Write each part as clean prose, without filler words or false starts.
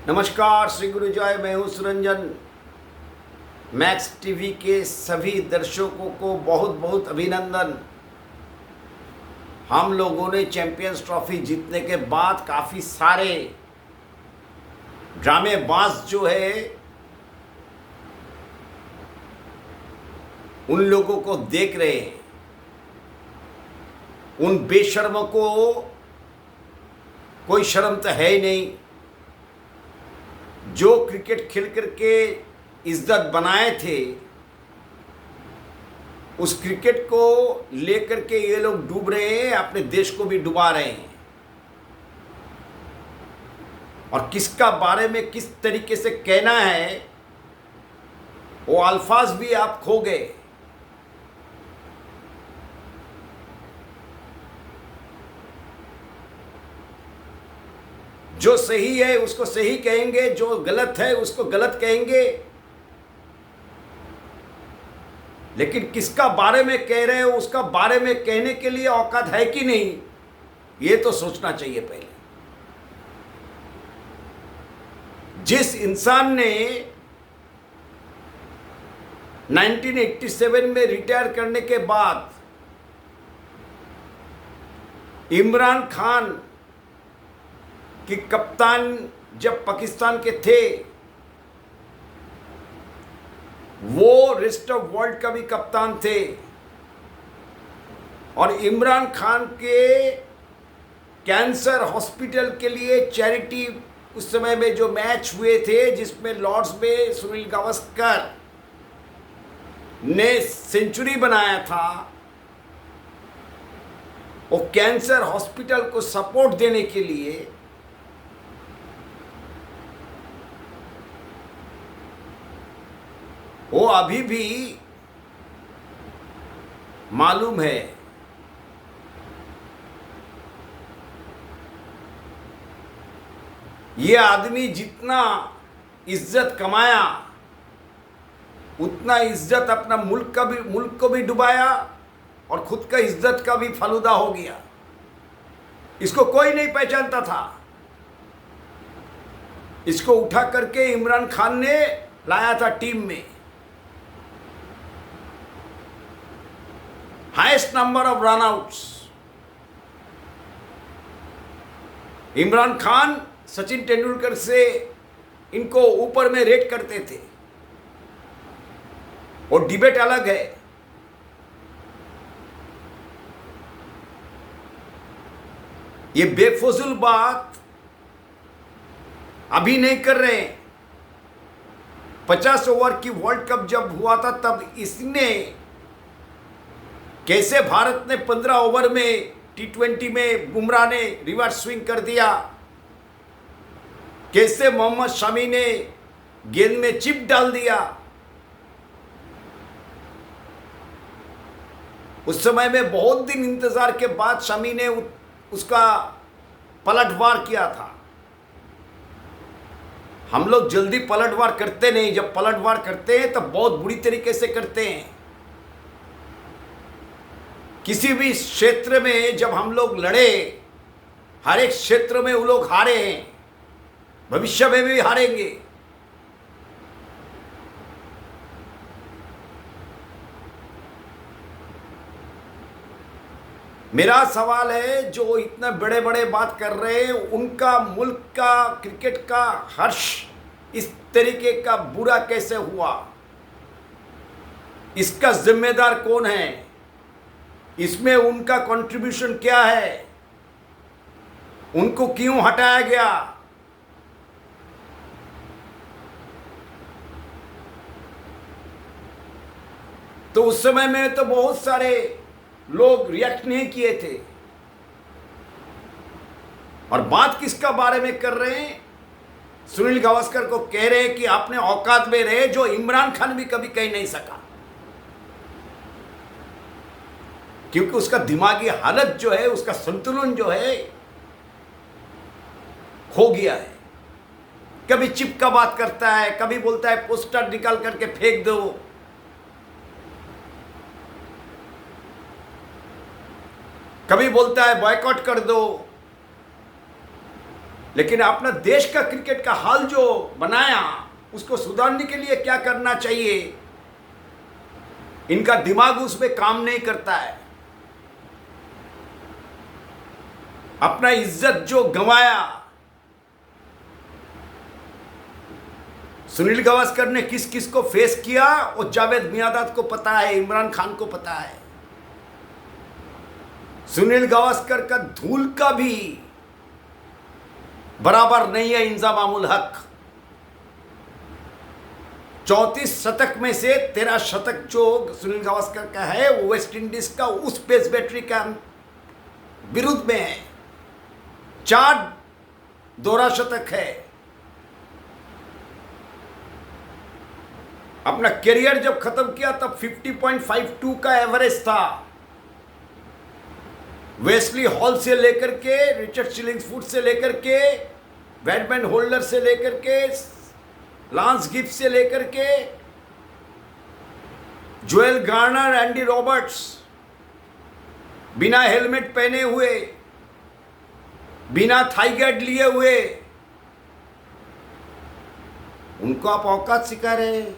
नमस्कार, श्री गुरु जय। मैं हूँ सुरंजन। मैक्स टीवी के सभी दर्शकों को बहुत बहुत अभिनंदन। हम लोगों ने चैंपियंस ट्रॉफी जीतने के बाद काफ़ी सारे ड्रामेबाज जो है उन लोगों को देख रहे हैं। उन बेशर्मों को कोई शर्म तो है ही नहीं, जो क्रिकेट खेल करके इज्जत बनाए थे। उस क्रिकेट को लेकर के ये लोग डूब रहे हैं, अपने देश को भी डुबा रहे हैं। और किसका बारे में किस तरीके से कहना है वो अल्फाज भी आप खो गए। जो सही है उसको सही कहेंगे, जो गलत है उसको गलत कहेंगे, लेकिन किसका बारे में कह रहे हो उसका बारे में कहने के लिए औकात है कि नहीं, ये तो सोचना चाहिए पहले। जिस इंसान ने 1987 में रिटायर करने के बाद इमरान खान कि कप्तान जब पाकिस्तान के थे, वो रेस्ट ऑफ वर्ल्ड का भी कप्तान थे। और इमरान खान के कैंसर हॉस्पिटल के लिए चैरिटी उस समय में जो मैच हुए थे, जिसमें लॉर्ड्स में सुनील गावस्कर ने सेंचुरी बनाया था, वो कैंसर हॉस्पिटल को सपोर्ट देने के लिए वो अभी भी मालूम है। ये आदमी जितना इज्जत कमाया उतना इज्जत अपना मुल्क को भी डुबाया और खुद का इज्जत का भी फलूदा हो गया। इसको कोई नहीं पहचानता था। इसको उठा करके इमरान खान ने लाया था टीम में। Highest number of run outs Imran Khan Sachin Tendulkar से इनको ऊपर में रेट करते थे। और डिबेट अलग है। ये बेफजूल बात अभी नहीं कर रहे हैं। 50 ओवर की वर्ल्ड कप जब हुआ था तब इसने कैसे भारत ने 15 ओवर में T20 में बुमराह ने रिवर्स स्विंग कर दिया, कैसे मोहम्मद शमी ने गेंद में चिप डाल दिया। उस समय में बहुत दिन इंतजार के बाद शमी ने उसका पलटवार किया था। हम लोग जल्दी पलटवार करते नहीं, जब पलटवार करते हैं तब बहुत बुरी तरीके से करते हैं। किसी भी क्षेत्र में जब हम लोग लड़े, हर एक क्षेत्र में वो लोग हारे हैं, भविष्य में भी हारेंगे। मेरा सवाल है, जो इतने बड़े बड़े बात कर रहे हैं, उनका मुल्क का क्रिकेट का हर्ष इस तरीके का बुरा कैसे हुआ? इसका जिम्मेदार कौन है? इसमें उनका कंट्रीब्यूशन क्या है? उनको क्यों हटाया गया? तो उस समय में तो बहुत सारे लोग रिएक्ट नहीं किए थे। और बात किसका बारे में कर रहे हैं? सुनील गावस्कर को कह रहे हैं कि आपने औकात में रहे, जो इमरान खान भी कभी कह नहीं सका, क्योंकि उसका दिमागी हालत जो है, उसका संतुलन जो है खो गया है। कभी चिप का बात करता है, कभी बोलता है पोस्टर निकाल करके फेंक दो, कभी बोलता है बॉयकॉट कर दो। लेकिन अपना देश का क्रिकेट का हाल जो बनाया, उसको सुधारने के लिए क्या करना चाहिए, इनका दिमाग उसमें काम नहीं करता है। अपना इज्जत जो गंवाया, सुनील गावस्कर ने किस किस को फेस किया, और जावेद मियांदाद को पता है, इमरान खान को पता है। सुनील गावस्कर का धूल का भी बराबर नहीं है इंजामामुल हक। 34 शतक में से 13 शतक जो सुनील गावस्कर का है, वो वेस्ट इंडीज का उस पेस बैटरी का विरुद्ध में है। 4 दोहरा शतक है। अपना करियर जब खत्म किया तब 50.52 का एवरेज था। वेस्ली हॉल से लेकर के, रिचर्ड चिलिंगफुड से लेकर के, बैडमैन होल्डर से लेकर के, लांस गिब्स से लेकर के, जोएल गार्नर, एंडी रॉबर्ट्स, बिना हेलमेट पहने हुए, बिना थाई गार्ड लिए हुए, उनको आप औकात सिखा रहे हैं।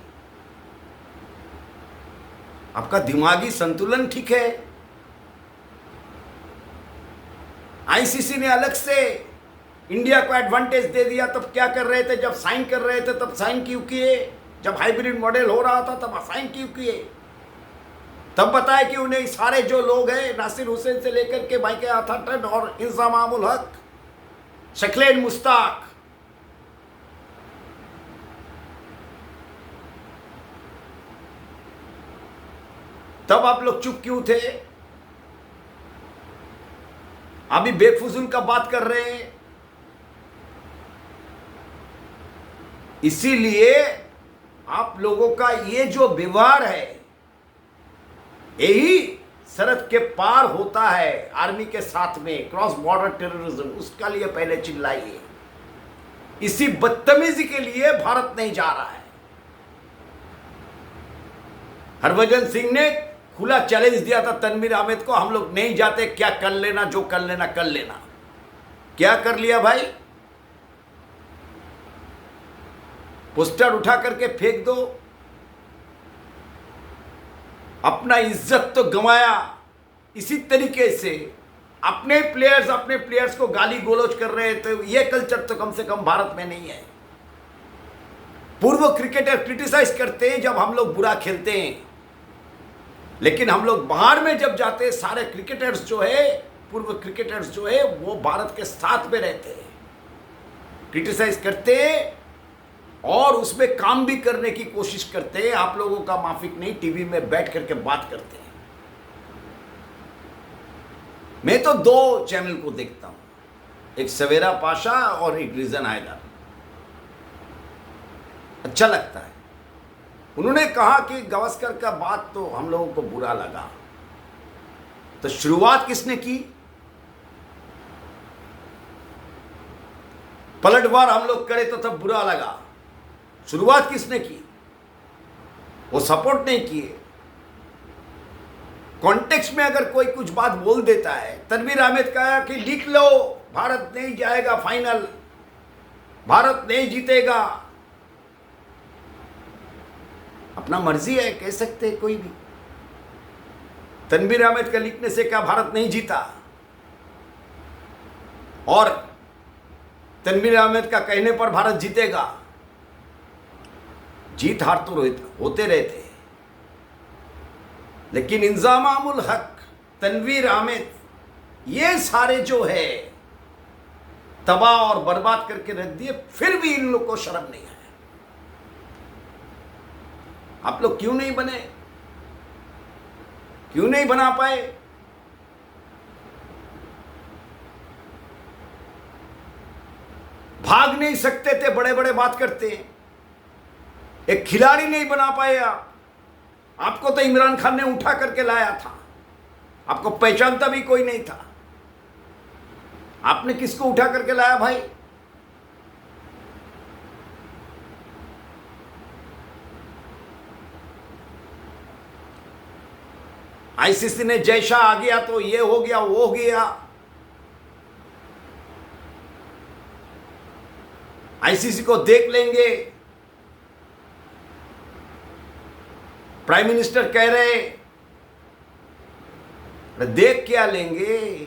आपका दिमागी संतुलन ठीक है? आईसीसी ने अलग से इंडिया को एडवांटेज दे दिया। तब क्या कर रहे थे? जब साइन कर रहे थे तब साइन क्यों किए? जब हाइब्रिड मॉडल हो रहा था तब साइन क्यों किए? तब बताया कि उन्हें सारे जो लोग हैं, नासिर हुसैन से लेकर के माइकल आर्थरटन और इंजामामुल हक, शक्लेन मुश्ताक, तब आप लोग चुप क्यों थे? अभी बेफजूल का बात कर रहे हैं। इसीलिए आप लोगों का ये जो व्यवहार है, यही सरहद के पार होता है आर्मी के साथ में, क्रॉस बॉर्डर टेररिज्म, उसका लिए पहले चिल्लाइए। इसी बदतमीजी के लिए भारत नहीं जा रहा है। हरभजन सिंह ने खुला चैलेंज दिया था तनवीर अहमद को, हम लोग नहीं जाते, क्या कर लेना, जो कर लेना कर लेना। क्या कर लिया भाई? पोस्टर उठा करके फेंक दो। अपना इज्जत तो गंवाया। इसी तरीके से अपने प्लेयर्स को गाली गलौज कर रहे थे। ये कल्चर तो कम से कम भारत में नहीं है। पूर्व क्रिकेटर क्रिटिसाइज करते हैं जब हम लोग बुरा खेलते हैं, लेकिन हम लोग बाहर में जब जाते हैं, सारे क्रिकेटर्स जो है, पूर्व क्रिकेटर्स जो है, वो भारत के साथ में रहते हैं, क्रिटिसाइज करते हैं और उसमें काम भी करने की कोशिश करते हैं। आप लोगों का माफिक नहीं, टीवी में बैठ करके बात करते हैं। मैं तो 2 चैनल को देखता हूं, एक सवेरा पाशा और एक रीजन हैदर। अच्छा लगता है। उन्होंने कहा कि गावस्कर का बात तो हम लोगों को बुरा लगा, तो शुरुआत किसने की? पलटवार हम लोग करे तो तब बुरा लगा। शुरुआत किसने की? वो सपोर्ट नहीं किए। कॉन्टेक्स्ट में अगर कोई कुछ बात बोल देता है, तनवीर अहमद कहा कि लिख लो, भारत नहीं जाएगा फाइनल, भारत नहीं जीतेगा। अपना मर्जी है, कह सकते हैं कोई भी। तनवीर अहमद का लिखने से क्या भारत नहीं जीता? और तनवीर अहमद का कहने पर भारत जीतेगा? जीत हार तो होते रहते हैं, लेकिन इंजामामुल हक, तनवीर अहमद, ये सारे जो है तबाह और बर्बाद करके रख दिए, फिर भी इन लोग को शर्म नहीं है। आप लोग क्यों नहीं बने? क्यों नहीं बना पाए? भाग नहीं सकते थे, बड़े बड़े बात करते हैं। एक खिलाड़ी नहीं बना पाए आप। आपको तो इमरान खान ने उठा करके लाया था, आपको पहचानता भी कोई नहीं था। आपने किसको उठा करके लाया भाई? आईसीसी ने जैसा आ गया तो ये हो गया, वो हो गया। आईसीसी को देख लेंगे। प्राइम मिनिस्टर कह रहे देख क्या लेंगे,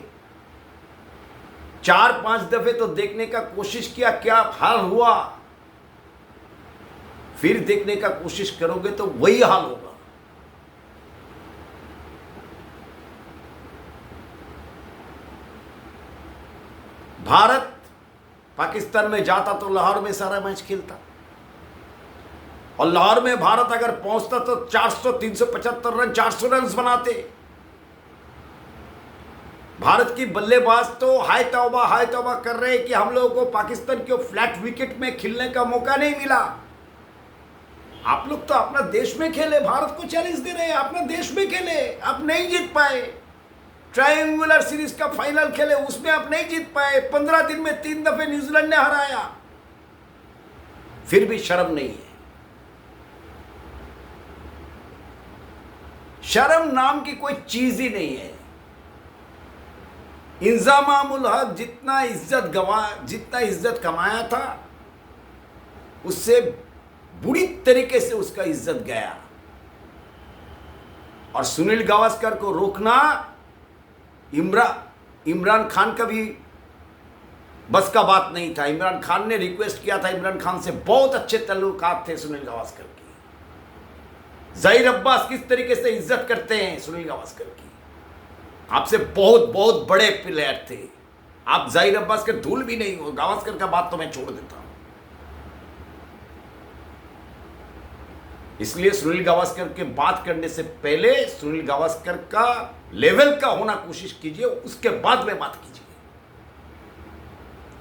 4-5 दफे तो देखने का कोशिश किया, क्या हाल हुआ, फिर देखने का कोशिश करोगे तो वही हाल होगा। भारत पाकिस्तान में जाता तो लाहौर में सारा मैच खेलता, और लाहौर में भारत अगर पहुंचता तो 400, 375 रन, 400 रन बनाते। भारत की बल्लेबाज तो हाय तौबा कर रहे हैं कि हम लोगों को पाकिस्तान के फ्लैट विकेट में खेलने का मौका नहीं मिला। आप लोग तो अपना देश में खेले, भारत को चैलेंज दे रहे हैं, अपना देश में खेले, आप नहीं जीत पाए। ट्रायंगुलर सीरीज का फाइनल खेले, उसमें आप नहीं जीत पाए। 15 दिन में 3 दफे न्यूजीलैंड ने हराया, फिर भी शर्म नहीं है। शर्म नाम की कोई चीज ही नहीं है। इंजामाम उल हक जितना इज्जत कमाया था, उससे बुरी तरीके से उसका इज्जत गया। और सुनील गावस्कर को रोकना इमरान खान का भी बस का बात नहीं था। इमरान खान ने रिक्वेस्ट किया था, इमरान खान से बहुत अच्छे ताल्लुकात थे सुनील गावस्कर की। ज़हीर अब्बास किस तरीके से इज्जत करते हैं सुनील गावस्कर की, आपसे बहुत बहुत बड़े प्लेयर थे आप। ज़हीर अब्बास के धूल भी नहीं हो। गावस्कर का बात तो मैं छोड़ देता हूं। इसलिए सुनील गावस्कर के बात करने से पहले सुनील गावस्कर का लेवल का होना कोशिश कीजिए, उसके बाद में बात कीजिए।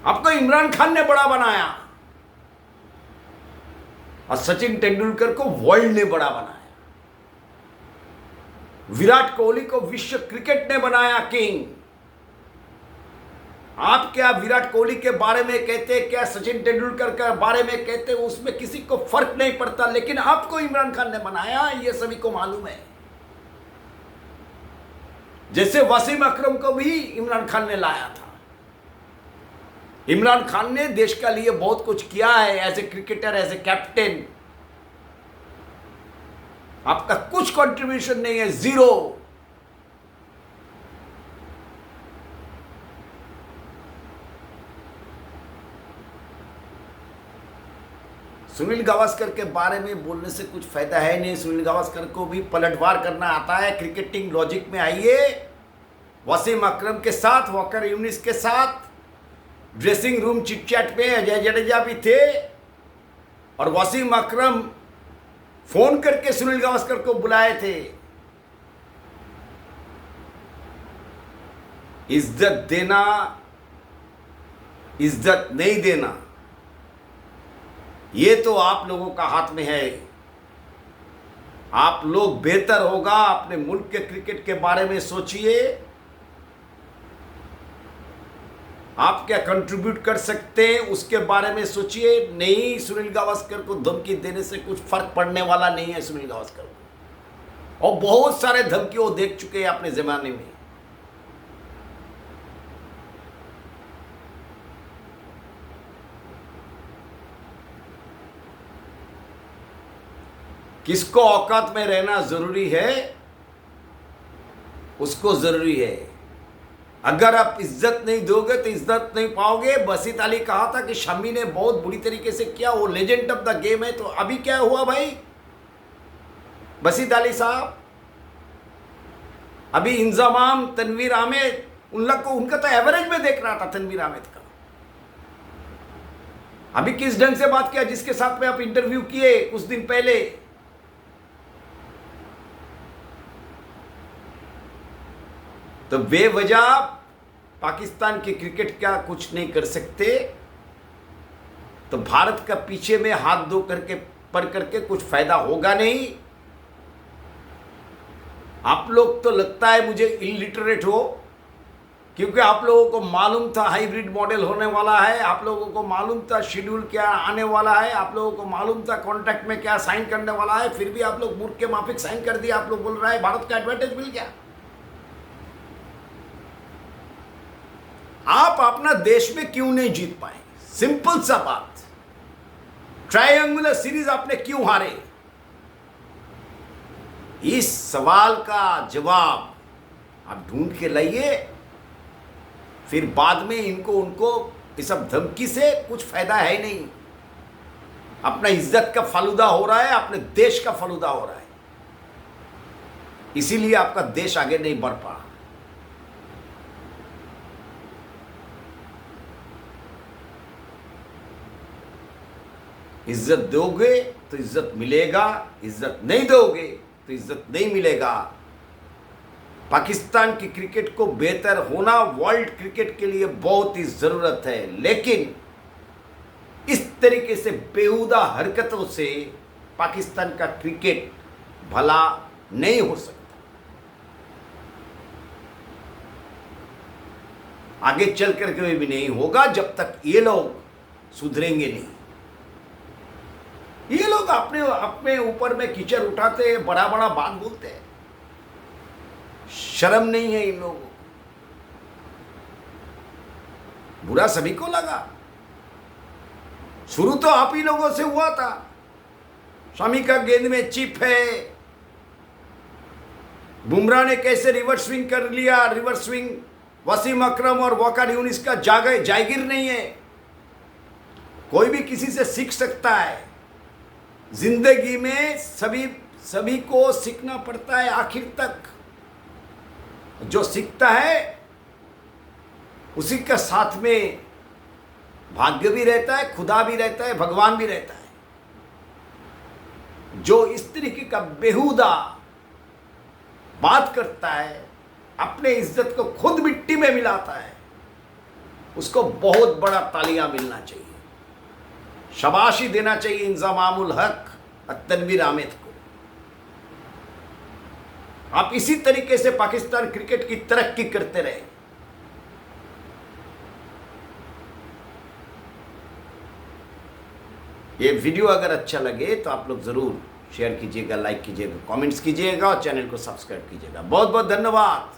आपको इमरान खान ने बड़ा बनाया और सचिन तेंदुलकर को वर्ल्ड ने बड़ा बनाया। विराट कोहली को विश्व क्रिकेट ने बनाया किंग। आप क्या विराट कोहली के बारे में कहते, क्या सचिन तेंदुलकर के बारे में कहते, उसमें किसी को फर्क नहीं पड़ता, लेकिन आपको इमरान खान ने बनाया, यह सभी को मालूम है। जैसे वसीम अकरम को भी इमरान खान ने लाया था। इमरान खान ने देश के लिए बहुत कुछ किया है, as a cricketer, as a captain. आपका कुछ कंट्रीब्यूशन नहीं है, जीरो। सुनील गावस्कर के बारे में बोलने से कुछ फायदा है नहीं। सुनील गावस्कर को भी पलटवार करना आता है। क्रिकेटिंग लॉजिक में आइए। वसीम अकरम के साथ, वॉकर यूनिस के साथ ड्रेसिंग रूम चिटचैट में अजय जडेजा भी थे, और वसीम अकरम फोन करके सुनील गावस्कर को बुलाए थे। इज्जत देना, इज्जत नहीं देना, ये तो आप लोगों का हाथ में है। आप लोग बेहतर होगा अपने मुल्क के क्रिकेट के बारे में सोचिए। आप क्या कंट्रीब्यूट कर सकते हैं उसके बारे में सोचिए। नहीं, सुनील गावस्कर को धमकी देने से कुछ फर्क पड़ने वाला नहीं है सुनील गावस्कर को। और बहुत सारे धमकी वो देख चुके हैं अपने जमाने में। किसको औकात में रहना जरूरी है, उसको जरूरी है। अगर आप इज्जत नहीं दोगे तो इज्जत नहीं पाओगे। बसीत अली कहा था कि शमी ने बहुत बुरी तरीके से किया, वो लेजेंड ऑफ द गेम है। तो अभी क्या हुआ भाई बसीत अली साहब? अभी इंजमाम, तनवीर आमिर, उन लोग को, उनका तो एवरेज में देख रहा था तनवीर आमिर का। अभी किस ढंग से बात किया जिसके साथ में आप इंटरव्यू किए कुछ दिन पहले। तो बेवजह पाकिस्तान के क्रिकेट का कुछ नहीं कर सकते, तो भारत का पीछे में हाथ धो करके पड़ करके कुछ फायदा होगा नहीं। आप लोग तो लगता है मुझे इलिटरेट हो, क्योंकि आप लोगों को मालूम था हाइब्रिड मॉडल होने वाला है। आप लोगों को मालूम था शेड्यूल क्या आने वाला है। आप लोगों को मालूम था कॉन्ट्रैक्ट में क्या साइन करने वाला है। फिर भी आप लोग मूर्ख के माफिक साइन कर दिया। आप लोग बोल रहा है भारत का एडवांटेज मिल गया। आप अपना देश में क्यों नहीं जीत पाए? सिंपल सा बात। ट्रायंगुलर सीरीज आपने क्यों हारे? इस सवाल का जवाब आप ढूंढ के लाइए, फिर बाद में उनको इस सब धमकी से कुछ फायदा है नहीं। अपना इज्जत का फालूदा हो रहा है, अपने देश का फालूदा हो रहा है, इसीलिए आपका देश आगे नहीं बढ़ पा। इज्जत दोगे तो इज्जत मिलेगा, इज्जत नहीं दोगे तो इज्जत नहीं मिलेगा। पाकिस्तान की क्रिकेट को बेहतर होना वर्ल्ड क्रिकेट के लिए बहुत ही जरूरत है, लेकिन इस तरीके से बेहुदा हरकतों से पाकिस्तान का क्रिकेट भला नहीं हो सकता। आगे चल करके भी नहीं होगा जब तक ये लोग सुधरेंगे नहीं। ये लोग अपने ऊपर में कीचड़ उठाते हैं, बड़ा बड़ा बात बोलते हैं, शर्म नहीं है इन लोगों को। बुरा सभी को लगा, शुरू तो आप ही लोगों से हुआ था। शमी का गेंद में चिप है, बुमराह ने कैसे रिवर्स स्विंग कर लिया, रिवर्स स्विंग। वसीम अकरम और वकार यूनिस का जागीर नहीं है। कोई भी किसी से सीख सकता है। जिंदगी में सभी को सीखना पड़ता है आखिर तक। जो सीखता है उसी का साथ में भाग्य भी रहता है, खुदा भी रहता है, भगवान भी रहता है। जो इस तरीके का बेहुदा बात करता है, अपने इज्जत को खुद मिट्टी में मिलाता है, उसको बहुत बड़ा तालियां मिलना चाहिए, शाबाशी देना चाहिए इंजामामुल हक तनवीर आमिद को। आप इसी तरीके से पाकिस्तान क्रिकेट की तरक्की करते रहे। ये वीडियो अगर अच्छा लगे तो आप लोग जरूर शेयर कीजिएगा, लाइक कीजिएगा, कमेंट्स कीजिएगा और चैनल को सब्सक्राइब कीजिएगा। बहुत बहुत धन्यवाद।